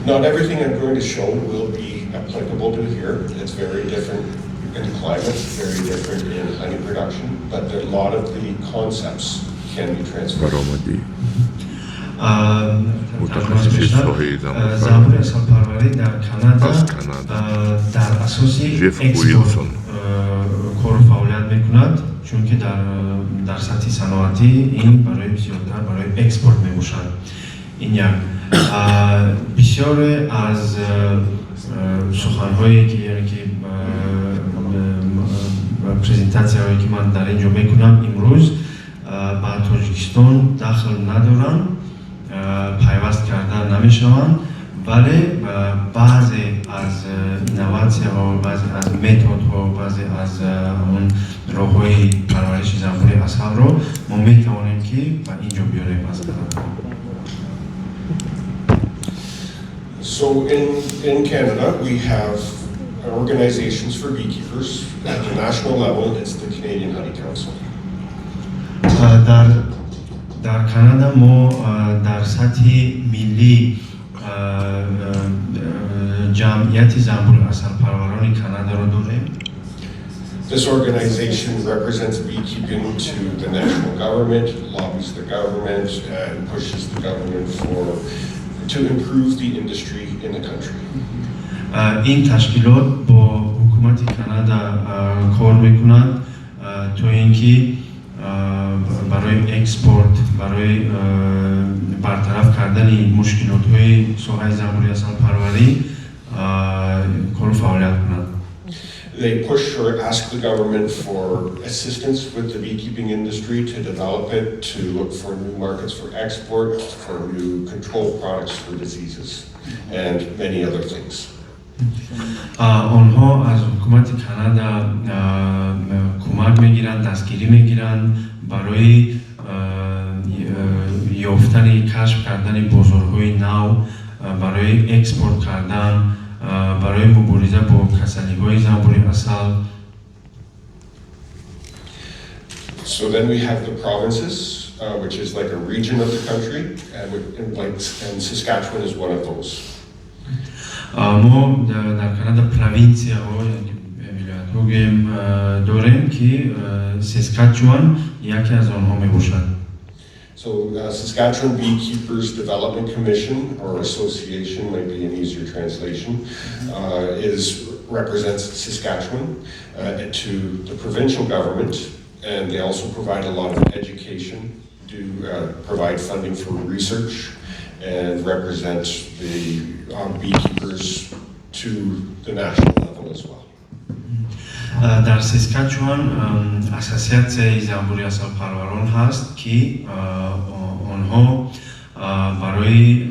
Not everything I'm going to show will be applicable to here. It's very different in climate, very different in honey production, but a lot of the concepts can be transferred. زنبور اصل‌پروری در کانادا در اساسی اکسپورت کار و فعالیت میکند، چون که در سطح صنعتی این برای بسیارتر برای اکسپورت میباشد. این یک بسیار از سخن‌هایی که پرزنتاسی‌هایی که من در اینجا میکنم امروز با تاجیکستان دخل ندارن، پیوست کرده نمیشوند، ولی بعضی از اینوواسی‌ها ها، بعضی از متد ها، بعضی از اون راه‌های پرورش زنبور عسل رو ما میتوانیم که با اینجا بیاریم از کانادا. So in Canada we have organizations for beekeepers. At the national level, it's the Canadian Honey Council. در کانادا ما در سطح ملی جمعیت زنبور عسل‌پروران کانادا رو داریم. This organization represents beekeeping to the national government, lobbies the government, and pushes the government to improve the industry in the country. این تشکیلات با حکومت کانادا کار میکنند تا اینکه برای اکسپورت، برای برطرف کردن مشکلات های ساحه زنبور عسل‌پروری کار و فعالیت کنند. They push or ask the government for assistance with the beekeeping industry to develop it, to look for new markets for export, for new control products for diseases, and many other things. آنها از حکومت کانادا کمک میگیرند، دستگیری میگیرند برای یافتن، کشف کردن بازارهای نو، برای اکسپورت کردن، برای مبارزه با کسلی‌های زنبور عسل. So then we have the provinces, which is like a region of the country, and Saskatchewan is one of those. ما در کانادا پروینسیا ها ولایت‌ها داریم که ساسکاچوان یکی از آنها میباشد. So Saskatchewan Beekeepers Development Commission or Association might be an easier translation, represents Saskatchewan to the provincial government, and they also provide a lot of education, provide funding for research, and represent the beekeepers to the national level as well. در ساسکاچوان اساسیاسیون زنبور عسل‌پروران هست که آنها برای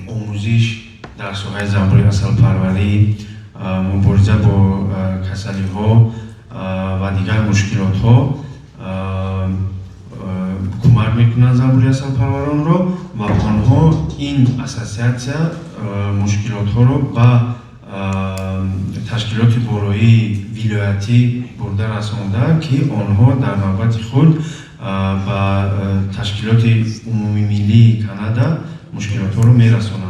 آموزش در ساحه زنبور عسل‌پروری، مبارزه با کسلی‌ها و دیگر مشکلات‌ها کمک میکنند زنبور عسل‌پروران را و آنها این اساسیاسیون مشکلات‌ها را با تشکیلات بالایی ولایتی برده رساندند که آنها در نوبت خود با تشکیلات عمومی ملی کانادا مشکلات را میرسانند.